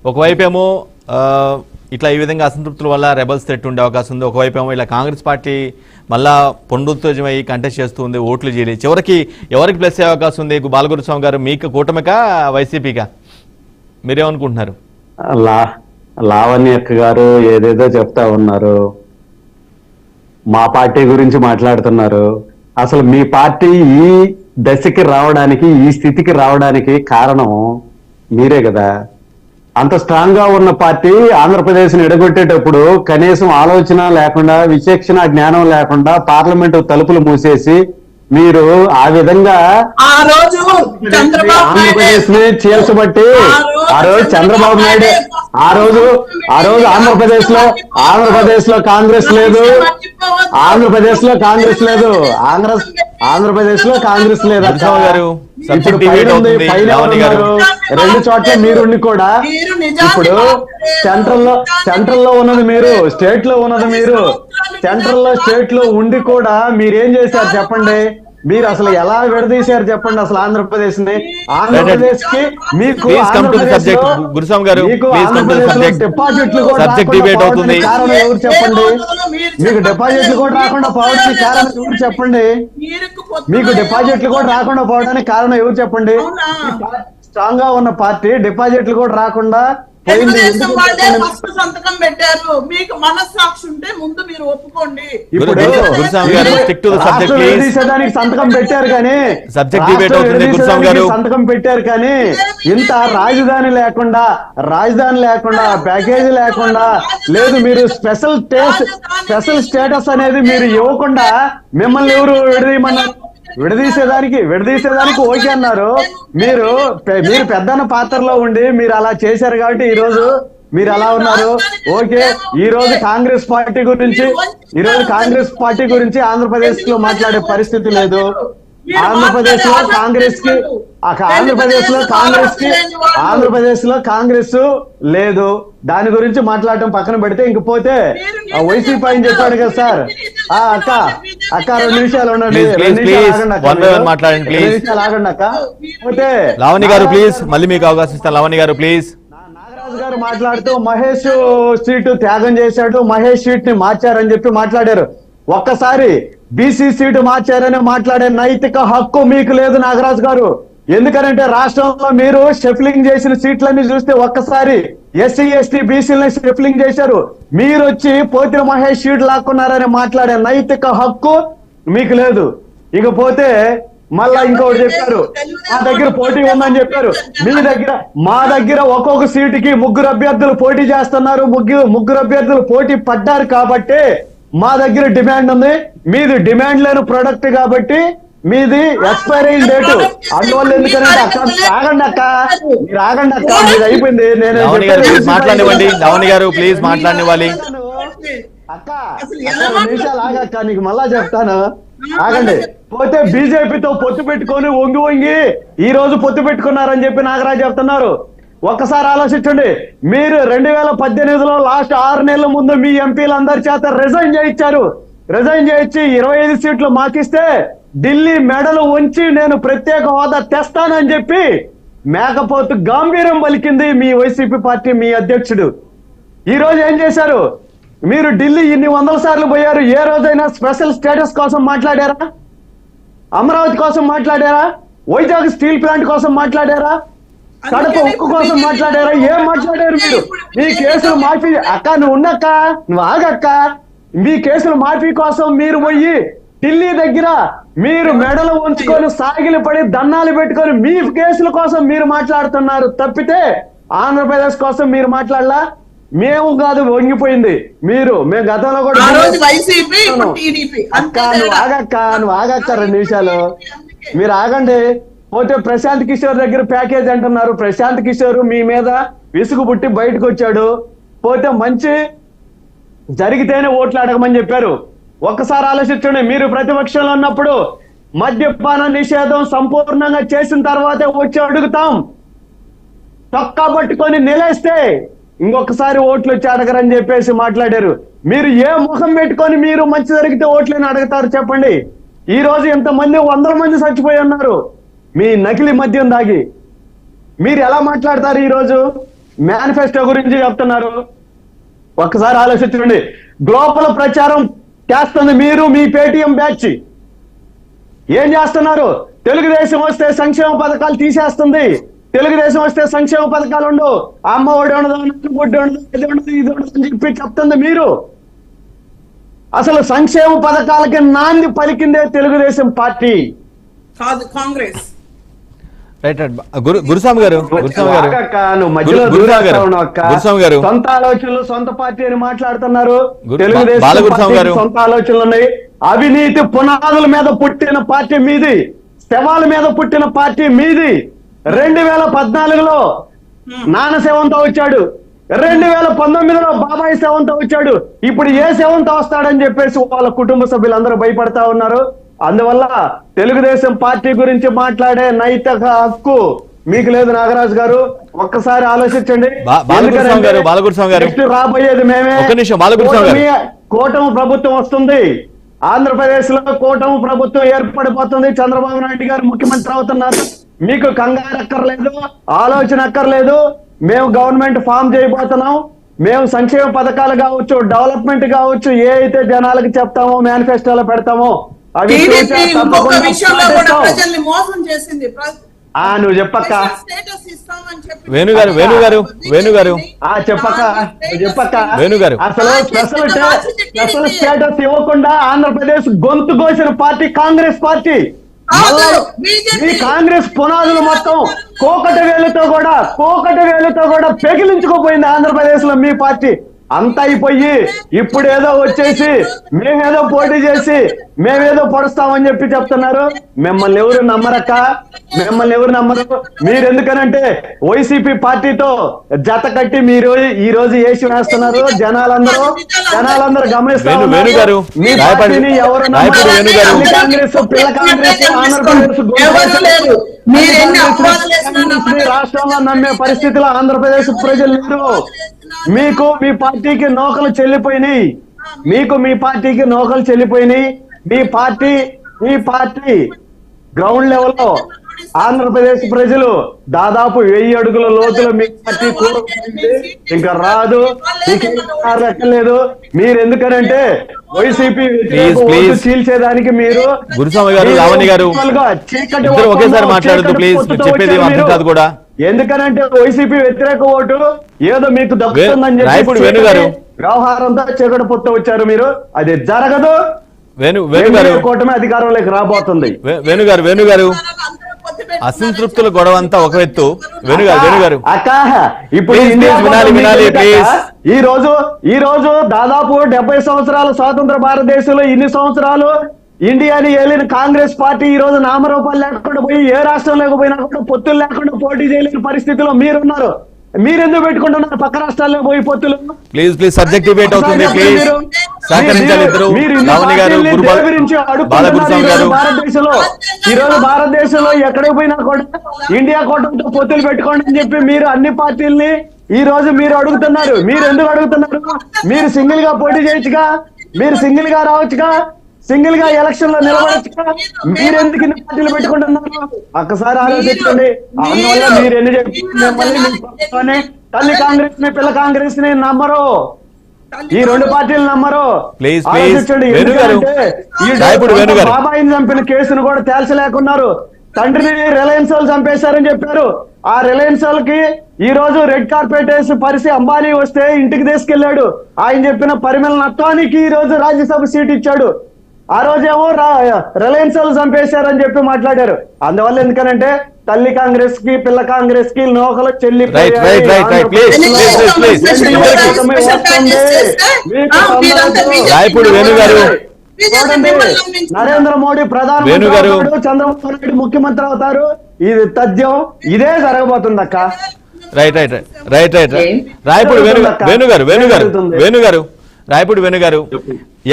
ఒకవైపు ఏమో ఇట్లా ఈ విధంగా అసంతృప్తుల వల్ల రెబల్స్ థ్రెట్ ఉండే అవకాశం ఉంది, ఒకవైపు ఏమో ఇలా కాంగ్రెస్ పార్టీ మళ్ళా పునరుత్తేజమై కంటెస్ట్ చేస్తూ ఉంది, ఓట్లు చేయలే. చివరికి ఎవరికి ప్లస్ అయ్యే అవకాశం ఉంది? బాలగురుస్వామి గారు, మీకు కూటమికా వైసీపీకా? మీరేమనుకుంటున్నారు? లావణ్య గారు ఏదేదో చెప్తా ఉన్నారు, మా పార్టీ గురించి మాట్లాడుతున్నారు. అసలు మీ పార్టీ ఈ దశకి రావడానికి, ఈ స్థితికి రావడానికి కారణం మీరే కదా. అంత స్ట్రాంగ్ గా ఉన్న పార్టీ ఆంధ్రప్రదేశ్ ని ఎడగొట్టేటప్పుడు కనీసం ఆలోచన లేకుండా, విచక్షణ జ్ఞానం లేకుండా పార్లమెంటు తలుపులు మూసేసి మీరు ఆ విధంగా ఆంధ్రప్రదేశ్ ని చీల్చబట్టి, ఆ రోజు చంద్రబాబు నాయుడు ఆ రోజు ఆంధ్రప్రదేశ్ లో కాంగ్రెస్ లేదు, ఆంధ్రప్రదేశ్ లో కాంగ్రెస్ లేదు, ఆంధ్రప్రదేశ్ లో కాంగ్రెస్ లేదు. ఇప్పుడు రెండు చోట్ల మీరుండి కూడా ఇప్పుడు సెంట్రల్ లో ఉన్నది మీరు, స్టేట్ లో ఉన్నది మీరు, స్టేట్ లో ఉండి కూడా మీరేం చేశారు చెప్పండి? మీరు అసలు ఎలా విడదీశారు చెప్పండి అసలు ఆంధ్రప్రదేశ్ ని? ఆంధ్రప్రదేశ్ కి మీకు డిపాజిట్లు కూడా కారణం ఎవరు చెప్పండి? మీకు డిపాజిట్లు కూడా రాకుండా పోవడానికి కారణం ఎవరు చెప్పండి? మీకు డిపాజిట్లు కూడా రాకుండా పోవడానికి కారణం ఎవరు చెప్పండి? స్ట్రాంగ్ గా ఉన్న పార్టీ డిపాజిట్లు కూడా రాకుండా సంతకం పెట్టారు. మీకు మనస్సాక్షి ఉంటే ముందు మీరు ఒప్పుకోండి. ఇప్పుడు సంతకం పెట్టారు కానీ సంతకం పెట్టారు కానీ ఇంత రాజధాని లేకుండా ప్యాకేజీ లేకుండా లేదు, మీరు స్పెషల్ స్టేటస్ అనేది మీరు ఇవ్వకుండా మిమ్మల్ని ఎవరు విడదీయమన్నారు? విడదీసేదానికి ఓకే అన్నారు. మీరు పెద్దన్న పాత్రలో ఉండి మీరు అలా చేశారు కాబట్టి ఈ రోజు మీరు అలా ఉన్నారు. ఓకే, ఈ రోజు కాంగ్రెస్ పార్టీ గురించి ఆంధ్రప్రదేశ్ లో మాట్లాడే పరిస్థితి లేదు. ఆంధ్రప్రదేశ్ లో కాంగ్రెస్ లేదు. దాని గురించి మాట్లాడటం పక్కన పెడితే ఇంకపోతే వైసీపీ అని చెప్పాడు కదా సార్. అక్క 2 నిమిషాలు ఉండండి, 2 నిమిషాలు ఆగండి అక్క. పోతే లావణ్య గారు ప్లీజ్, మళ్ళీ మీకు అవకాశం ఇస్తాను. లావణ్య గారు ప్లీజ్. నాగరాజు గారు మాట్లాడుతూ మహేష్ సీటు త్యాగం చేశాడు, మహేష్ సీట్ ని మార్చారని చెప్పి మాట్లాడారు. ఒక్కసారి బీసీ సీటు మార్చారని మాట్లాడే నైతిక హక్కు మీకు లేదు నాగరాజు గారు. ఎందుకనంటే రాష్ట్రంలో మీరు షఫ్లింగ్ చేసిన సీట్లన్నీ చూస్తే ఒక్కసారి ఎస్సీ ఎస్టీ బీసీలని షఫ్లింగ్ చేశారు. మీరు వచ్చి పోతిన మహేష్ సీట్ లాక్కున్నారని మాట్లాడే నైతిక హక్కు మీకు లేదు. ఇకపోతే మళ్ళా ఇంకొకటి చెప్పారు, మా దగ్గర పోటీ ఉందని చెప్పారు. మా దగ్గర ఒక్కొక్క సీటుకి 3 అభ్యర్థులు పోటీ చేస్తున్నారు. ముగ్గురు అభ్యర్థులు పోటీ పడ్డారు కాబట్టి మా దగ్గర డిమాండ్ ఉంది. మీది డిమాండ్ లేని ప్రొడక్ట్ కాబట్టి మీది ఎక్స్పైరింగ్ డేటు. అందువల్ల ఎందుకంటే ఆగండి అక్క, మీది అయిపోయింది. నేను మాట్లాడివ్వండి లావణ్య గారు ప్లీజ్, మాట్లాడివ్వాలి. అక్క 2 నిమిషాలు ఆగక్క, నీకు మళ్ళా చెప్తాను, ఆగండి. పోతే బీజేపీతో పొత్తు పెట్టుకొని వంగి ఈ రోజు పొత్తు పెట్టుకున్నారని చెప్పి నాగరాజు చెప్తున్నారు. ఒక్కసారి ఆలోచించండి. మీరు 2018లో లాస్ట్ 6 నెలల ముందు మీ ఎంపీలందరి చేత రిజైన్ చేయించారు. రిజైన్ చేయించి 25 సీట్లు మాకిస్తే ఢిల్లీ మెడలు ఉంచి నేను ప్రత్యేక హోదా తెస్తానని చెప్పి మేకపోతు గాంభీర్యం పలికింది మీ వైసీపీ పార్టీ, మీ అధ్యక్షుడు. ఈ రోజు ఏం చేశారు? మీరు ఢిల్లీ ఇన్ని 100 సార్లు పోయారు. ఏ రోజైనా స్పెషల్ స్టేటస్ కోసం మాట్లాడారా? అమరావతి కోసం మాట్లాడారా? వైజాగ్ స్టీల్ ప్లాంట్ కోసం మాట్లాడారా? కడప ఉక్కు కోసం మాట్లాడారా? ఏం మాట్లాడారు మీరు? మీ కేసులు మాఫీ అక్క, నువ్వు ఉన్నక్క, నువ్వు ఆగక్క. మీ కేసులు మాఫీ కోసం మీరు పోయి ఢిల్లీ దగ్గర మీరు మెడలు ఉంచుకొని సాగిలి పడి దండాలు పెట్టుకొని మీ కేసుల కోసం మీరు మాట్లాడుతున్నారు తప్పితే ఆంధ్రప్రదేశ్ కోసం మీరు మాట్లాడలా. మేము కాదు వంగిపోయింది మీరు. మేము గతంలో కూడా నువ్వు ఆగక్క 2 నిమిషాలు మీరు ఆగండి. పోతే ప్రశాంత్ కిషోర్ దగ్గర ప్యాకేజ్ అంటున్నారు. ప్రశాంత్ కిషోర్ మీ మీద విసుగు పుట్టి బయటకు వచ్చాడు. పోతే మంచి జరిగితేనే ఓట్లు అడగమని చెప్పారు. ఒక్కసారి ఆలోచించండి. మీరు ప్రతిపక్షంలో ఉన్నప్పుడు మద్యపాన నిషేధం సంపూర్ణంగా చేసిన తర్వాతే వచ్చి అడుగుతాం. చొక్కా పట్టుకొని నిలేస్తే ఇంకొకసారి ఓట్లు వచ్చి అడగరని చెప్పేసి మాట్లాడారు. మీరు ఏ ముఖం పెట్టుకొని మీరు మంచి జరిగితే ఓట్లని అడుగుతారు చెప్పండి? ఈ రోజు ఇంతమంది 100 మంది చచ్చిపోయి ఉన్నారు మీ నకిలీ మద్యం దాగి. మీరు ఎలా మాట్లాడతారు? ఈ రోజు మేనిఫెస్టో గురించి చెప్తున్నారు. ఒక్కసారి ఆలోచించండి. గ్లోబల్ ప్రచారం చేస్తుంది మీరు, మీ పేటీఎం బ్యాచ్. ఏం చేస్తున్నారు? తెలుగుదేశం వస్తే సంక్షేమ పథకాలు తీసేస్తుంది, తెలుగుదేశం వస్తే సంక్షేమ పథకాలు ఉండవు, అమ్మ ఒడి ఉండదు, ఒడ్డు ఉండదు, ఇది ఉండదు, ఇది ఉండదు అని చెప్పి చెప్తుంది మీరు. అసలు సంక్షేమ పథకాలకి నాంది పలికిందే తెలుగుదేశం పార్టీ. కాదు కాంగ్రెస్. Right right. గురుస్వామి గారు ఆగక్క, నువ్వు మధ్యలో దూరేస్తా ఉన్నావు అక్క. సొంత ఆలోచనలు, సొంత పార్టీ అని మాట్లాడుతున్నారు. తెలుగుదేశం పార్టీకి సొంత ఆలోచనలు ఉన్నాయి. అవినీతి పునాదుల మీద పుట్టిన పార్టీ మీది, శవాల మీద పుట్టిన పార్టీ మీది. 2014లో నాన్న శవంతో వచ్చాడు, 2019లో బాబాయ్ శవంతో వచ్చాడు. ఇప్పుడు ఏ శవంతో వస్తాడని చెప్పేసి వాళ్ళ కుటుంబ సభ్యులందరూ భయపడతా ఉన్నారు. అందువల్ల తెలుగుదేశం పార్టీ గురించి మాట్లాడే నైతిక హక్కు మీకు లేదు నాగరాజు గారు. ఒక్కసారి ఆలోచించండి. రాబోయేది మేమే. కూటమి ప్రభుత్వం వస్తుంది, ఆంధ్రప్రదేశ్ లో కూటమి ప్రభుత్వం ఏర్పడిపోతుంది. చంద్రబాబు నాయుడు గారు ముఖ్యమంత్రి అవుతున్నారు. మీకు కంగారు అక్కర్లేదు, ఆలోచన అక్కర్లేదు. మేము గవర్నమెంట్ ఫామ్ చేయబోతున్నాం. మేము సంక్షేమ పథకాలు కావచ్చు, డెవలప్మెంట్ కావచ్చు, ఏ అయితే జనాలకు చెప్తామో మేనిఫెస్టోలో పెడతామో అవి నువ్వు చెప్పక్క. వేణుగారు చెప్పక్క అసలు స్పెషల్ స్టేటస్ ఇవ్వకుండా ఆంధ్రప్రదేశ్ గొంతు కోసిన పార్టీ కాంగ్రెస్ పార్టీ. ఈ కాంగ్రెస్ పునాదులు మొత్తం కోకట వేలుతో కూడా పెగిలించుకోపోయింది ఆంధ్రప్రదేశ్ లో మీ పార్టీ. అంతా అయిపోయి ఇప్పుడు ఏదో వచ్చేసి మేమేదో పోటీ చేసి మేమేదో పొడుస్తామని చెప్పి చెప్తున్నారు. మిమ్మల్ని ఎవరు నమ్మరక్క, మిమ్మల్ని ఎవరు నమ్మరు. మీరు ఎందుకనంటే వైసీపీ పార్టీతో జత కట్టి మీరు ఈ రోజు వేసి వేస్తున్నారు. జనాలందరూ గమనిస్తారు. మీ పార్టీని ఎవరు కాంగ్రెస్, పిల్ల కాంగ్రెస్, ఆంధ్రప్రదేశ్ రాష్ట్రంలో నమ్మే పరిస్థితిలో ఆంధ్రప్రదేశ్ ప్రజలు లేరు. మీకు మీ పార్టీకి నౌకలు చెల్లిపోయినాయి. మీ పార్టీ గ్రౌండ్ లెవెల్లో ఆంధ్రప్రదేశ్ ప్రజలు దాదాపు 1000 అడుగుల లోతులో మీ పార్టీ ఇంకా రాదు. ఎక్కలేదు. మీరు ఎందుకనంటే వైసీపీ చీల్చేదానికి మీరు ఎందుకనంటే వైసీపీ వ్యతిరేక ఓటు ఏదో మీకు దక్కుతుందని చెప్పి వ్యవహారంతో చీకటి పొత్తు వచ్చారు మీరు. అది జరగదు. కూటమి అధికారంలోకి రాబోతుంది. వేణుగారు అసంతృప్తుల గొడవ అంతా ఒక ఎత్తు. వేణుగారు అక్క ఇప్పుడు ఈ రోజు దాదాపు 70 సంవత్సరాల స్వాతంత్ర భారతదేశంలో ఇన్ని సంవత్సరాలు ఇండియాని ఏలిన కాంగ్రెస్ పార్టీ ఈ రోజు నామరూపాలు లేకుండా పోయి ఏ రాష్ట్రం లేకపోయినా కూడా పొత్తులు లేకుండా పోటీ చేయలేని పరిస్థితిలో మీరున్నారు. మీరెందుకు పెట్టుకుంటున్నారు పక్క రాష్ట్రాల్లో పోయి పొత్తులు? ప్లీజ్ సబ్జెక్ట్ డిబేట్ అవుతుంది. భారతదేశంలో ఎక్కడికి పోయినా కూడా ఇండియా కూటమితో పొత్తులు పెట్టుకోండి అని చెప్పి మీరు అన్ని పార్టీల్ని ఈ రోజు మీరు అడుగుతున్నారు. మీరు ఎందుకు అడుగుతున్నారు? మీరు సింగిల్ గా పోటీ చేయొచ్చుగా, మీరు సింగిల్ గా రావచ్చుగా, సింగిల్ గా ఎలక్షన్ లో నిలబడచ్చుగా. మీరు ఎందుకు ఇన్ని పార్టీలు పెట్టుకుంటున్నారు? ఒక్కసారి ఆలోచించండి. అందువల్ల మీరు ఎన్ని చెప్పి తల్లి కాంగ్రెస్ ని, పిల్ల కాంగ్రెస్ ని నమ్మరు. ఈ రెండు పార్టీలు నమ్మరు. ఆలోచించండి. బాబాయిని చంపిన కేసును కూడా తేల్చలేకున్నారు. తండ్రిని రిలయన్స్ వాళ్ళు చంపేశారని చెప్పారు. ఆ రిలయన్స్ వాళ్ళకి ఈ రోజు రెడ్ కార్పెట్ వేసి పరిసి అంబానీ వస్తే ఇంటికి తీసుకెళ్లాడు. ఆయన చెప్పిన పరిమళ నత్వానికి ఈ రోజు రాజ్యసభ సీట్ ఇచ్చాడు. ఆ రోజేమో రిలయన్స్ వాళ్ళు చంపేశారని చెప్పి మాట్లాడారు. అందువల్ల ఎందుకనంటే తల్లి కాంగ్రెస్ కి, పిల్ల కాంగ్రెస్ కి నోకలు చెల్లిపోయాయి. నరేంద్ర మోడీ ప్రధానమంత్రి, చంద్రబాబు నాయుడు ముఖ్యమంత్రి అవుతారు. ఇది తథ్యం. ఇదే జరగబోతుంది అక్క. రాయపూడి వేణుగారు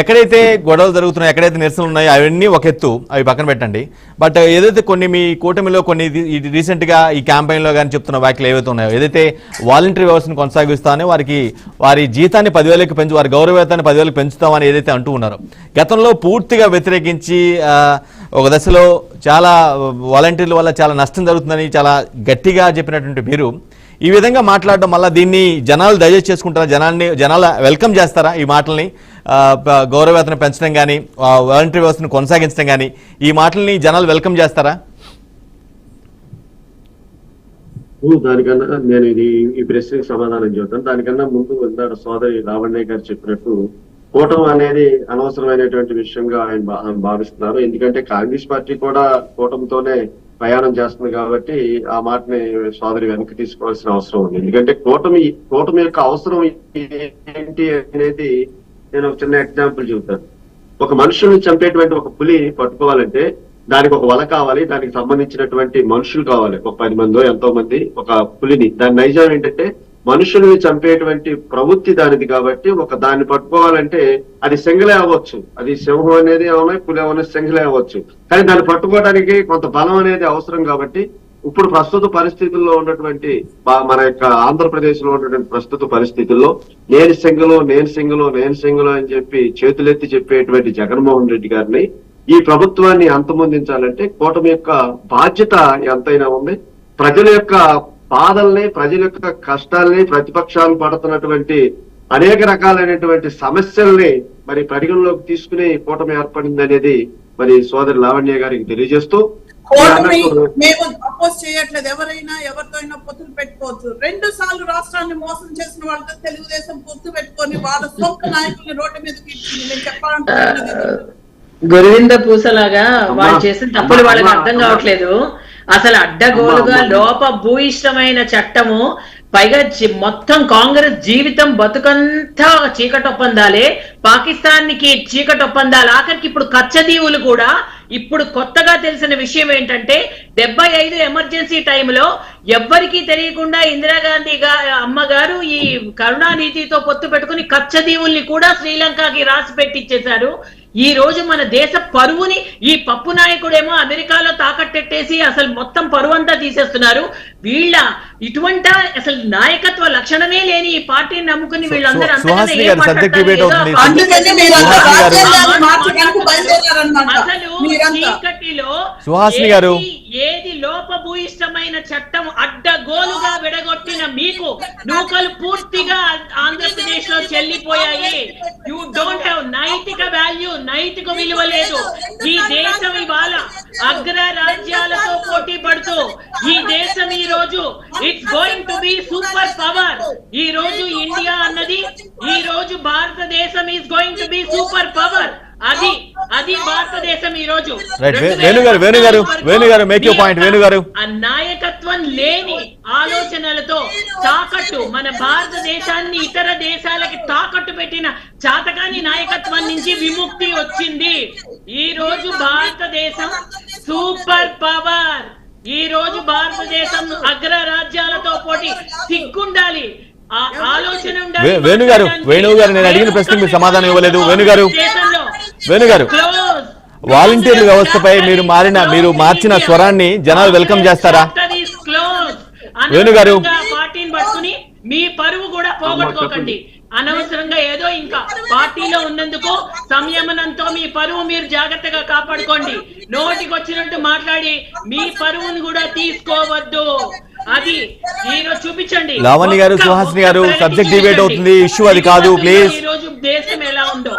ఎక్కడైతే గొడవలు జరుగుతున్నాయో, ఎక్కడైతే నిరసనలు ఉన్నాయో అవన్నీ ఒక ఎత్తు, అవి పక్కన పెట్టండి. బట్ ఏదైతే కొన్ని మీ కూటమిలో కొన్ని రీసెంట్ గా ఈ క్యాంపెయిన్ లో కానీ చెప్తున్న వ్యాఖ్యలు ఏవైతే ఉన్నాయో, ఏదైతే వాలంటరీ వ్యవస్థను కొనసాగిస్తానో వారి జీతాన్ని 10,000కి పెంచు, వారి గౌరవ వేతనాన్ని 10,000కి పెంచుతామని ఏదైతే అంటూ ఉన్నారో, గతంలో పూర్తిగా వ్యతిరేకించి ఒక దశలో చాలా వాలంటీర్ల వల్ల చాలా నష్టం జరుగుతుందని చాలా గట్టిగా చెప్పినటువంటి మీరు ఈ విధంగా మాట్లాడడం మళ్ళీ దీన్ని జనాలు దయచేసి చేసుకుంటారా? జనాలు వెల్కమ్ చేస్తారా ఈ మాటల్ని? గౌరవవేతనం పెంచడం కానీ, వాలంటరీ వ్యవస్థను కొనసాగించడం కానీ, ఈ మాటల్ని జనాలు వెల్కమ్ చేస్తారా? దానికన్నా నేను ఈ ప్రశ్నకి సమాధానం చెబుతాను. దానికన్నా ముందు ఇందాక సోదరి లావణ్య గారు చెప్పినట్టు కూటమి అనేది అనవసరమైనటువంటి విషయంగా ఆయన భావిస్తున్నారు. ఎందుకంటే కాంగ్రెస్ పార్టీ కూడా కూటమితోనే ప్రయాణం చేస్తుంది కాబట్టి ఆ మాటని సోదరి వెనక్కి తీసుకోవాల్సిన అవసరం ఉంది. ఎందుకంటే కూటమి యొక్క అవసరం ఏంటి అనేది నేను ఒక చిన్న ఎగ్జాంపుల్ చెబుతాను. ఒక మనుషుల్ని చంపేటువంటి ఒక పులి పట్టుకోవాలంటే దానికి ఒక వల కావాలి, దానికి సంబంధించినటువంటి మనుషులు కావాలి, ఒక 10 మందో ఎంతో మంది ఒక పులిని. దాని నైజం ఏంటంటే మనుషుల్ని చంపేటువంటి ప్రవృత్తి దానిది కాబట్టి దాన్ని పట్టుకోవాలంటే అది సింగలే అవ్వచ్చు, అది సింహం అనేది ఏమన్నా పులి ఏమన్నా సింగలే అవ్వచ్చు, కానీ దాన్ని పట్టుకోవడానికి కొంత బలం అనేది అవసరం. కాబట్టి ఇప్పుడు ప్రస్తుత పరిస్థితుల్లో ఉన్నటువంటి మన యొక్క ఆంధ్రప్రదేశ్ లో ఉన్నటువంటి ప్రస్తుత పరిస్థితుల్లో నేను సింగలో అని చెప్పి చేతులెత్తి చెప్పేటువంటి జగన్మోహన్ రెడ్డి గారిని ఈ ప్రభుత్వాన్ని అంతమొందించాలంటే కూటమి యొక్క బాధ్యత ఎంతైనా ఉంది. ప్రజల యొక్క బాధల్ని, ప్రజల యొక్క కష్టాల్ని, ప్రతిపక్షాలు పడుతున్నటువంటి అనేక రకాలైనటువంటి సమస్యల్ని మరి పరిగణలోకి తీసుకుని కూటమి ఏర్పడింది అనేది మరి సోదరి లావణ్య గారికి తెలియజేస్తూ, మేము అపోజ్ చేయట్లేదు. ఎవరైనా ఎవరితో అయినా పొత్తులు పెట్టుకోవచ్చు. 2 సార్లు రాష్ట్రాన్ని మోసం చేసిన వాళ్ళతో తెలుగుదేశం పొత్తు పెట్టుకొని వాళ్ళ సొంత నాయకుల్ని రోడ్డు మీదకి ఇచ్చింది. నేను చెప్పాలంటే గురువింద పూసలాగా వాళ్ళు చేసిన తప్పులు వాళ్ళకి అర్థం కావట్లేదు. అసలు అడ్డగోలుగా లోపభూయిష్టమైన చట్టము, పైగా మొత్తం కాంగ్రెస్ జీవితం బతుకంతా చీకటి ఒప్పందాలే, పాకిస్తాన్కి చీకటి ఒప్పందాలు, ఆఖరికి ఇప్పుడు కచ్చదీవులు కూడా. ఇప్పుడు కొత్తగా తెలిసిన విషయం ఏంటంటే 75 ఎమర్జెన్సీ టైంలో ఎవ్వరికీ తెలియకుండా ఇందిరాగాంధీ అమ్మగారు ఈ కరుణానిధితో పొత్తు పెట్టుకుని కచ్చదీవుల్ని కూడా శ్రీలంకకి రాసి పెట్టించేశారు. ఈ రోజు మన దేశ పరువుని ఈ పప్పు నాయకుడేమో అమెరికాలో తాకట్టెట్టేసి అసలు మొత్తం పరువు అంతా తీసేస్తున్నారు. వీళ్ళ ఇటువంటి అసలు నాయకత్వ లక్షణమే లేని ఈ పార్టీని నమ్ముకుని వీళ్ళందరూ చీకటిలో ఏది లోపభూయిష్టమైన చట్టం అడ్డగోలుగా విడగొట్టిన మీకు నూకలు పూర్తిగా ఆంధ్రప్రదేశ్ లో చెల్లిపోయాయి. యూ డోంట్ హ్యావ్ నైతిక వాల్యూ, నైతిక విలువ లేదు. ఈ దేశం ఇవాళ అగ్ర రాజ్యాలతో పోటీ పడుతూ ఈ దేశం ఈ రోజు it's going to be super power. ఈ రోజు ఇండియా అన్నది, ఈ రోజు భారతదేశం is going to be super power. అది భారతదేశం ఈ రోజు. వేణుగారు మేక్ యువర్ పాయింట్. వేణుగారు, నాయకత్వం లేని ఆలోచనలతో తాకట్టు మన భారతదేశాన్ని ఇతర దేశాలకి తాకట్టు పెట్టిన చాతకాని నాయకత్వం నుంచి విముక్తి వచ్చింది. ఈ రోజు భారతదేశం సూపర్ పవర్. ఈ రోజు భారతదేశం అగ్ర రాజ్యాలతో పోటీ. సిగ్గుండాలి, ఆలోచన ఉండాలి. వేణుగారు నేను అడిగిన ప్రశ్నకు మీరు సమాధానం ఇవ్వలేదు. వేణుగారు వాలంటీర్ల వ్యవస్థపై మీరు మార్చిన స్వరాన్ని జనాలు వెల్కమ్ చేస్తారా? వేణుగారు, పార్టీని పట్టుకుని మీ పరువు కూడా పోగొట్టుకోకండి. అనవసరంగా ఏదో ఇంకా పార్టీలో ఉన్నందుకు సంయమనంతో మీ పరువు మీరు జాగ్రత్తగా కాపాడుకోండి. నోటికొచ్చినట్టు మాట్లాడి మీ పరువును కూడా తీసుకోవద్దు. అది ఈరోజు చూపించండి. లావణ్య గారు, సుహాసిని గారు, సబ్జెక్ట్ డిబేట్ అవుతుంది, ఇష్యూ అది కాదు ప్లీజ్. ఈ రోజు దేశం ఎలా ఉందో